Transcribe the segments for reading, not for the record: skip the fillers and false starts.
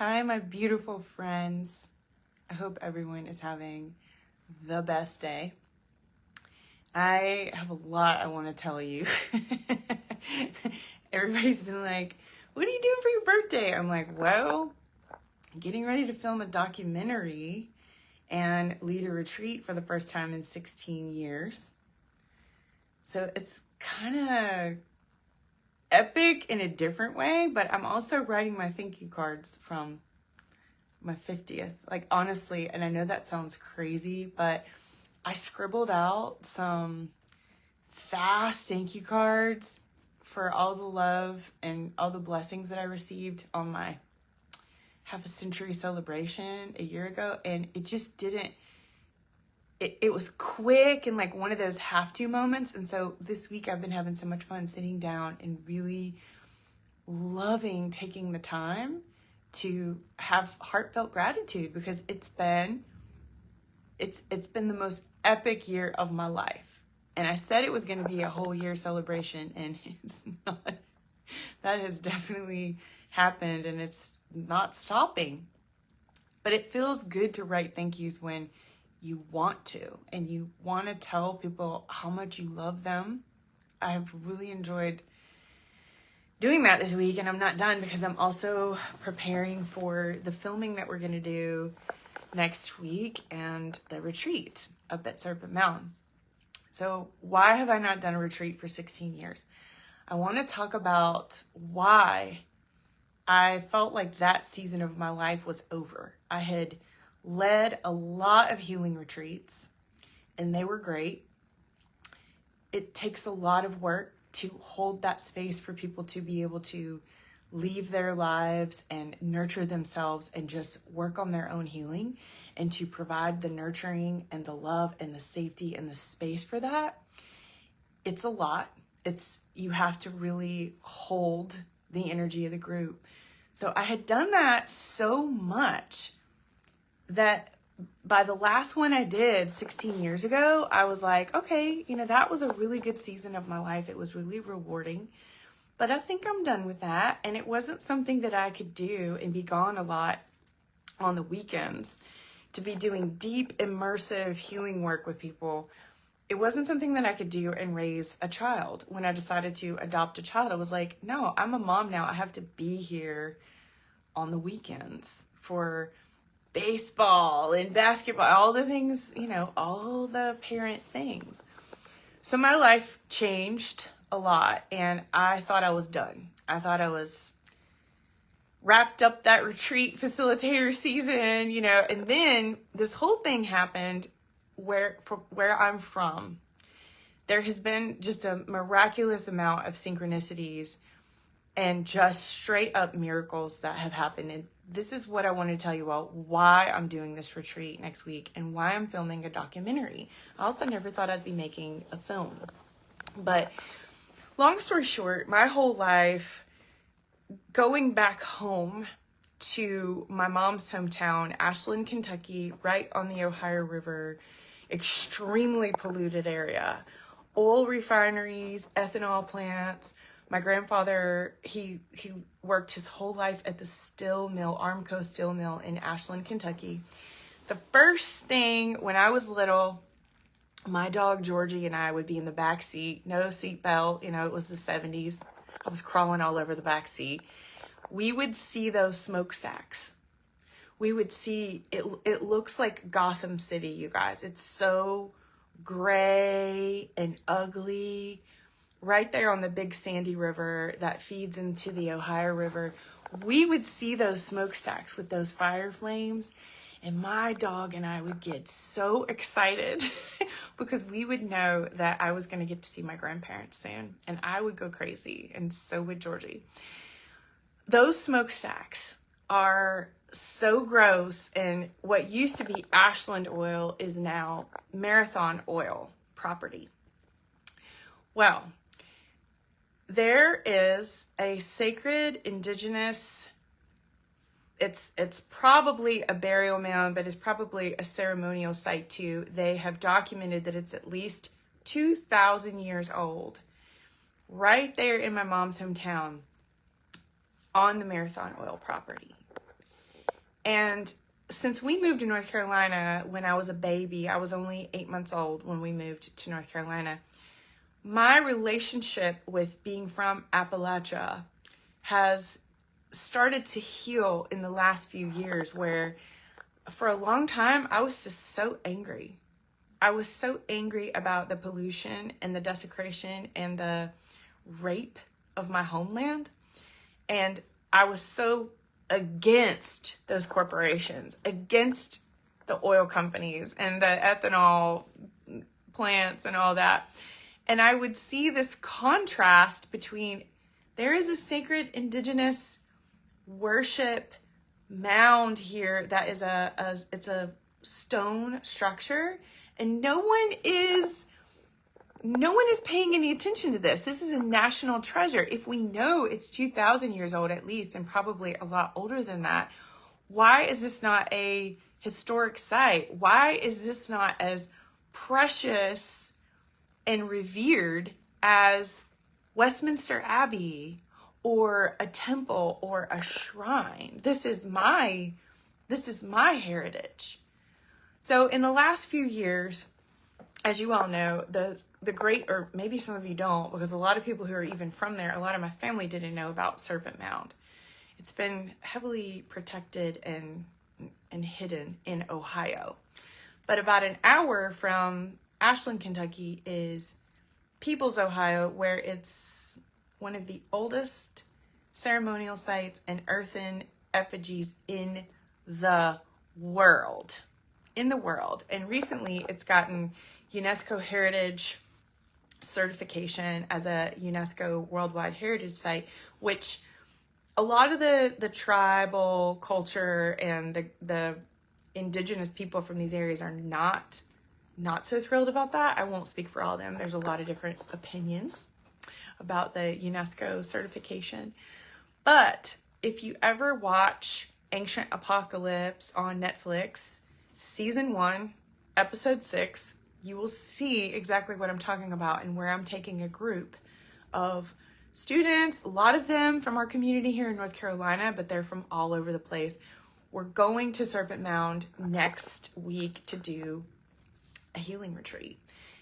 Hi, my beautiful friends. I hope everyone is having the best day. I have a lot I want to tell you. Everybody's been like, what are you doing for your birthday? I'm like, well, getting ready to film a documentary and lead a retreat for the first time in 16 years. So it's kind of epic in a different way, but I'm also writing my thank you cards from my 50th. Like, honestly, and I know that sounds crazy, but I scribbled out some fast thank you cards for all the love and all the blessings that I received on my half a century celebration a year ago. And it just didn't, it was quick and like one of those have to moments. And so this week I've been having so much fun sitting down and really loving taking the time to have heartfelt gratitude, because it's been the most epic year of my life. And I said it was going to be a whole year celebration, and it's not. That has definitely happened, and it's not stopping. But it feels good to write thank yous when you want to, and you want to tell people how much you love them. I've really enjoyed doing that this week, and I'm not done because I'm also preparing for the filming that we're going to do next week and the retreat up at Serpent Mound. So why have I not done a retreat for 16 years? I want to talk about why I felt like that season of my life was over. I had led a lot of healing retreats, and they were great. It takes a lot of work to hold that space for people to be able to leave their lives and nurture themselves and just work on their own healing, and to provide the nurturing and the love and the safety and the space for that. It's a lot. You have to really hold the energy of the group. So I had done that so much that by the last one I did 16 years ago, I was like, okay, that was a really good season of my life. It was really rewarding, but I think I'm done with that. And it wasn't something that I could do and be gone a lot on the weekends to be doing deep, immersive healing work with people. It wasn't something that I could do and raise a child. When I decided to adopt a child, I was like, no, I'm a mom now. I have to be here on the weekends for baseball and basketball, all the things, all the parent things. So my life changed a lot, and I thought I was done. I thought I was wrapped up that retreat facilitator season, and then this whole thing happened where I'm from. There has been just a miraculous amount of synchronicities and just straight up miracles that have happened. And this is what I want to tell you about why I'm doing this retreat next week and why I'm filming a documentary. I also never thought I'd be making a film. But long story short, my whole life, going back home to my mom's hometown, Ashland, Kentucky, right on the Ohio River, extremely polluted area, oil refineries, ethanol plants. My grandfather, he worked his whole life at the steel mill, Armco steel mill in Ashland, Kentucky. The first thing when I was little, my dog Georgie and I would be in the back seat, no seat belt, it was the 70s. I was crawling all over the back seat. We would see those smokestacks. We would see, it looks like Gotham City, you guys. It's so gray and ugly. Right there on the big sandy river that feeds into the Ohio River, we would see those smokestacks with those fire flames, and my dog and I would get so excited because we would know that I was going to get to see my grandparents soon, and I would go crazy, and so would Georgie. Those smokestacks are so gross, and what used to be Ashland Oil is now Marathon Oil property. Well, there is a sacred Indigenous, it's probably a burial mound, but it's probably a ceremonial site too. They have documented that it's at least 2,000 years old, right there in my mom's hometown on the Marathon Oil property. And since we moved to North Carolina when I was a baby, I was only 8 months old when we moved to North Carolina, my relationship with being from Appalachia has started to heal in the last few years, where for a long time I was just so angry. I was so angry about the pollution and the desecration and the rape of my homeland. And I was so against those corporations, against the oil companies and the ethanol plants and all that. And I would see this contrast between, there is a sacred Indigenous worship mound here that is it's a stone structure, and no one is paying any attention to this. This is a national treasure. If we know it's 2,000 years old at least, and probably a lot older than that, why is this not a historic site? Why is this not as precious and revered as Westminster Abbey or a temple or a shrine? This is my heritage. So in the last few years, as you all know, the great, or maybe some of you don't, because a lot of people who are even from there, a lot of my family didn't know about Serpent Mound. It's been heavily protected and hidden in Ohio. But about an hour from Ashland, Kentucky is Peoples, Ohio, where it's one of the oldest ceremonial sites and earthen effigies in the world. And recently it's gotten UNESCO Heritage certification as a UNESCO Worldwide Heritage Site, which a lot of the tribal culture and the indigenous people from these areas are not so thrilled about that. I won't speak for all of them. There's a lot of different opinions about the UNESCO certification. But if you ever watch Ancient Apocalypse on Netflix, season 1, episode 6, you will see exactly what I'm talking about, and where I'm taking a group of students, a lot of them from our community here in North Carolina, but they're from all over the place. We're going to Serpent Mound next week to do a healing retreat.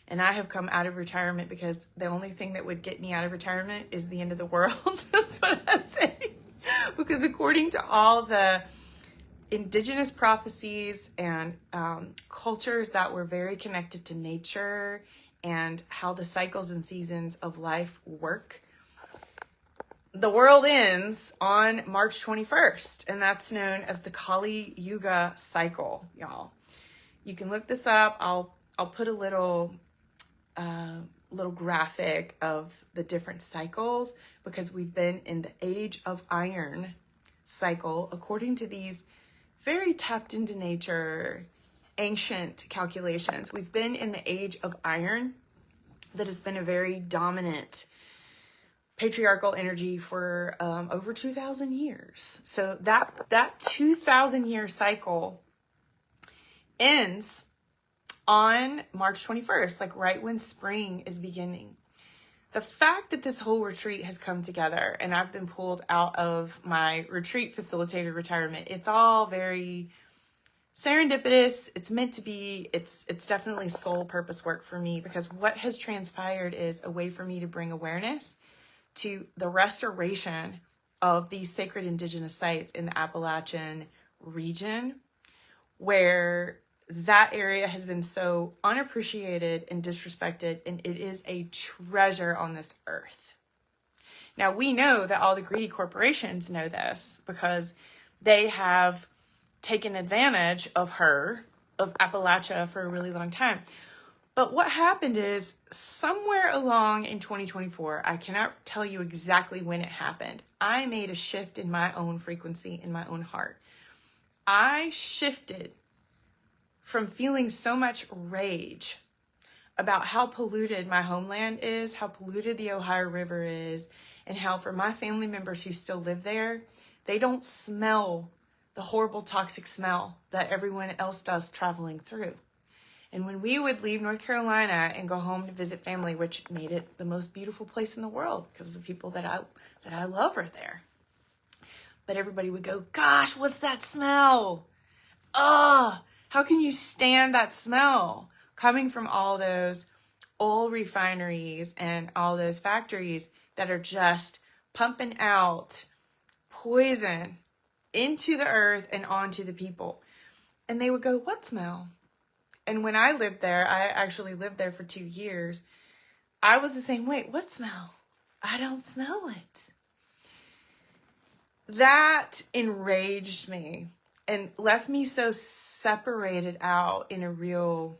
And I have come out of retirement because the only thing that would get me out of retirement is the end of the world. That's what I say. Because according to all the indigenous prophecies and cultures that were very connected to nature and how the cycles and seasons of life work, the world ends on March 21st, and that's known as the Kali Yuga cycle, y'all. You can look this up. I'll put a little graphic of the different cycles, because we've been in the Age of Iron cycle according to these very tapped into nature ancient calculations. We've been in the Age of Iron, that has been a very dominant patriarchal energy for over 2,000 years. So that 2,000 year cycle ends on March 21st, like right when spring is beginning. The fact that this whole retreat has come together and I've been pulled out of my retreat facilitator retirement, it's all very serendipitous. It's meant to be. It's definitely soul purpose work for me, because what has transpired is a way for me to bring awareness to the restoration of these sacred indigenous sites in the Appalachian region, where that area has been so unappreciated and disrespected, and it is a treasure on this earth. Now, we know that all the greedy corporations know this, because they have taken advantage of Appalachia for a really long time. But what happened is, somewhere along in 2024, I cannot tell you exactly when it happened, I made a shift in my own frequency, in my own heart. I shifted from feeling so much rage about how polluted my homeland is, how polluted the Ohio River is, and how for my family members who still live there, they don't smell the horrible toxic smell that everyone else does traveling through. And when we would leave North Carolina and go home to visit family, which made it the most beautiful place in the world because the people that I love are there. But everybody would go, gosh, what's that smell? Oh, how can you stand that smell? Coming from all those oil refineries and all those factories that are just pumping out poison into the earth and onto the people. And they would go, what smell? And when I lived there, I actually lived there for 2 years. I was the same way. What smell? I don't smell it. That enraged me and left me so separated out in a real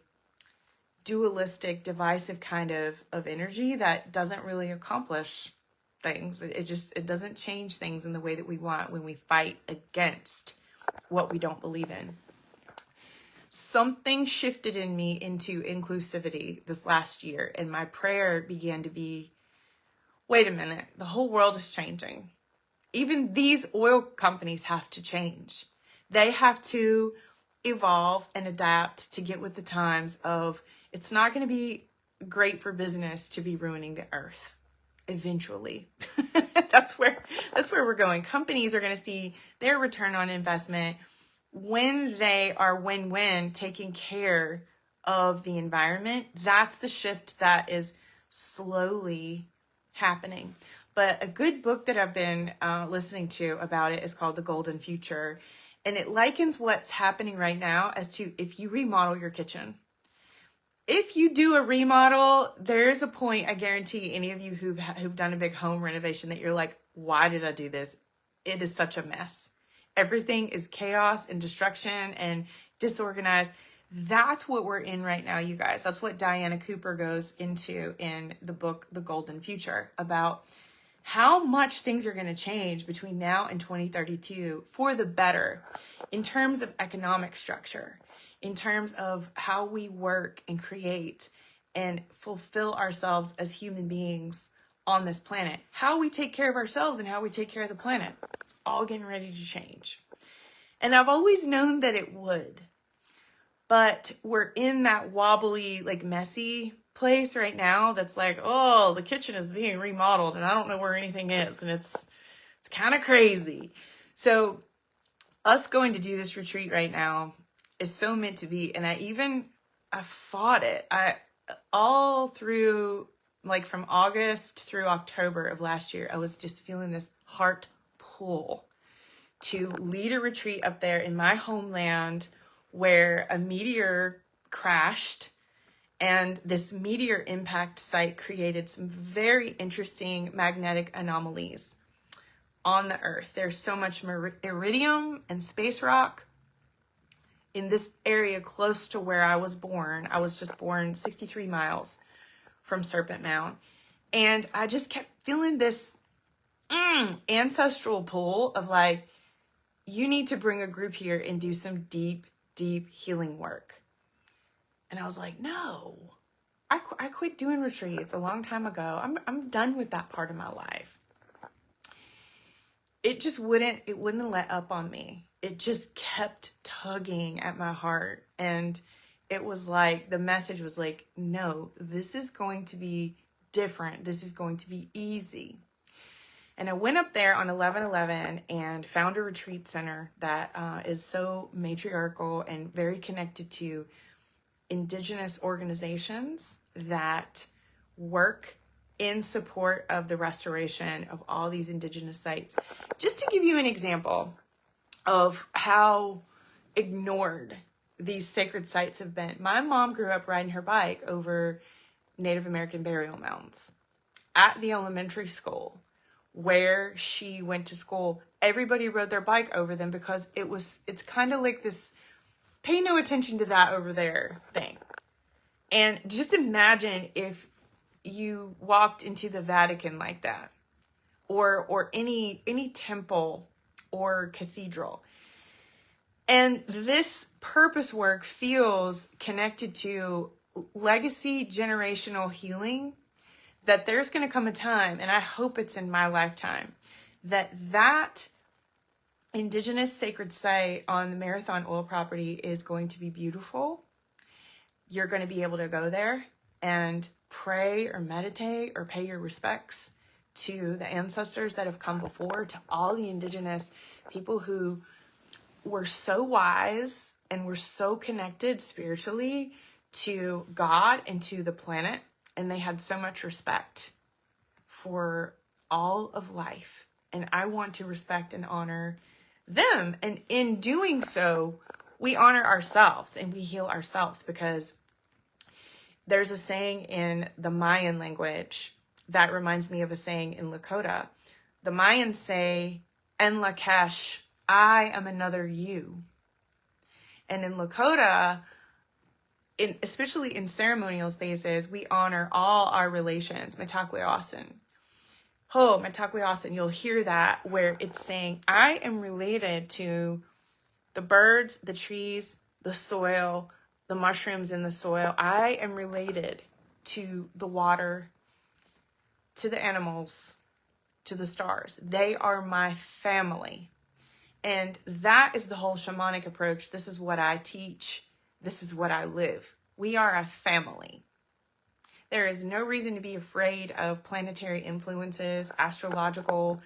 dualistic, divisive kind of energy that doesn't really accomplish things. It doesn't change things in the way that we want when we fight against what we don't believe in. Something shifted in me into inclusivity this last year, and my prayer began to be, wait a minute, the whole world is changing. Even these oil companies have to change. They have to evolve and adapt to get with the times of, it's not going to be great for business to be ruining the earth eventually. That's where we're going. Companies are going to see their return on investment when they are win-win taking care of the environment. That's the shift that is slowly happening. But a good book that I've been listening to about it is called The Golden Future. And it likens what's happening right now as to if you remodel your kitchen. If you do a remodel, there's a point, I guarantee any of you who've done a big home renovation, that you're like, why did I do this? It is such a mess. Everything is chaos and destruction and disorganized. That's what we're in right now, you guys. That's what Diana Cooper goes into in the book, The Golden Future, about how much things are going to change between now and 2032 for the better in terms of economic structure, in terms of how we work and create and fulfill ourselves as human beings on this planet, how we take care of ourselves and how we take care of the planet. It's all getting ready to change. And I've always known that it would, but we're in that wobbly, like messy place right now that's like, oh, the kitchen is being remodeled and I don't know where anything is, and it's kind of crazy. So us going to do this retreat right now is so meant to be. And I fought it. All through, like from August through October of last year, I was just feeling this heart pull to lead a retreat up there in my homeland where a meteor crashed, and this meteor impact site created some very interesting magnetic anomalies on the earth. There's so much iridium and space rock in this area close to where I was born. I was just born 63 miles from Serpent Mound. And I just kept feeling this ancestral pull of like, you need to bring a group here and do some deep, deep healing work. And I was like, no, I quit doing retreats a long time ago. I'm done with that part of my life. It wouldn't let up on me. It just kept tugging at my heart. And it was like, the message was like, no, this is going to be different. This is going to be easy. And I went up there on 11/11 and found a retreat center that is so matriarchal and very connected to Indigenous organizations that work in support of the restoration of all these Indigenous sites. Just to give you an example of how ignored these sacred sites have been. My mom grew up riding her bike over Native American burial mounds at the elementary school where she went to school. Everybody rode their bike over them because it's kind of like this pay no attention to that over there thing. And just imagine if you walked into the Vatican like that, or any temple or cathedral. And this purpose work feels connected to legacy generational healing, that there's going to come a time, and I hope it's in my lifetime, that Indigenous sacred site on the Marathon oil property is going to be beautiful. You're going to be able to go there and pray or meditate or pay your respects to the ancestors that have come before, to all the Indigenous people who were so wise and were so connected spiritually to God and to the planet, and they had so much respect for all of life. And I want to respect and honor them. And in doing so, we honor ourselves and we heal ourselves, because there's a saying in the Mayan language that reminds me of a saying in Lakota. The Mayans say, "En Lakesh, I am another you." And in Lakota, especially in ceremonial spaces, we honor all our relations. Metakweasin. Metakweasin. You'll hear that where it's saying, I am related to the birds, the trees, the soil, the mushrooms in the soil. I am related to the water, to the animals, to the stars. They are my family. And that is the whole shamanic approach. This is what I teach. This is what I live. We are a family. There is no reason to be afraid of planetary influences, astrological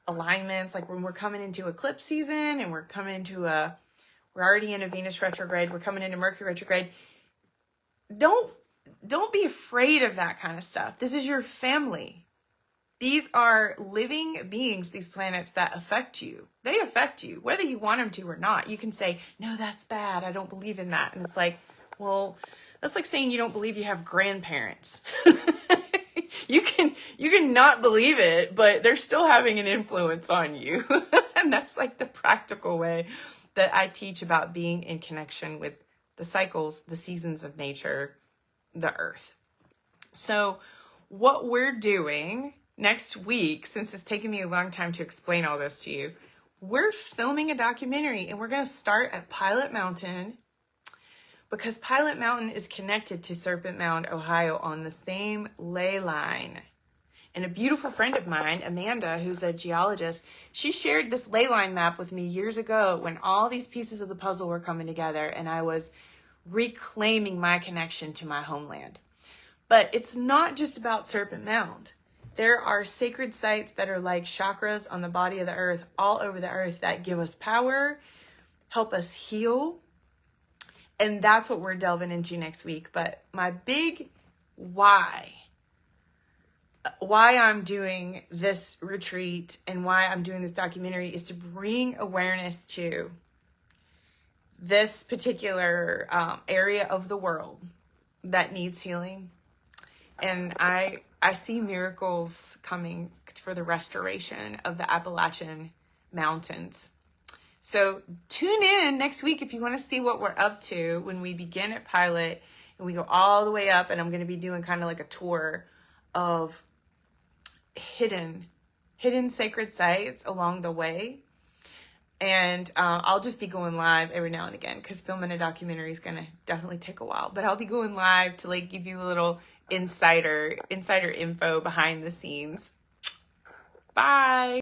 alignments. Like when we're coming into eclipse season and we're already in a Venus retrograde, we're coming into Mercury retrograde. Don't be afraid of that kind of stuff. This is your family. These are living beings, these planets that affect you. They affect you, whether you want them to or not. You can say, no, that's bad. I don't believe in that. And it's like, well, that's like saying you don't believe you have grandparents. You can not believe it, but they're still having an influence on you. And that's like the practical way that I teach about being in connection with the cycles, the seasons of nature, the earth. So what we're doing next week, since it's taken me a long time to explain all this to you, we're filming a documentary, and we're going to start at Pilot Mountain, because Pilot Mountain is connected to Serpent Mound, Ohio on the same ley line. And a beautiful friend of mine, Amanda, who's a geologist, she shared this ley line map with me years ago when all these pieces of the puzzle were coming together and I was reclaiming my connection to my homeland. But it's not just about Serpent Mound. There are sacred sites that are like chakras on the body of the earth, all over the earth, that give us power, help us heal. And that's what we're delving into next week. But my big why I'm doing this retreat and why I'm doing this documentary is to bring awareness to this particular area of the world that needs healing. And I see miracles coming for the restoration of the Appalachian Mountains. So tune in next week if you want to see what we're up to when we begin at Pilot and we go all the way up. And I'm going to be doing kind of like a tour of hidden sacred sites along the way. And I'll just be going live every now and again, because filming a documentary is going to definitely take a while. But I'll be going live to like give you a little insider info behind the scenes. Bye.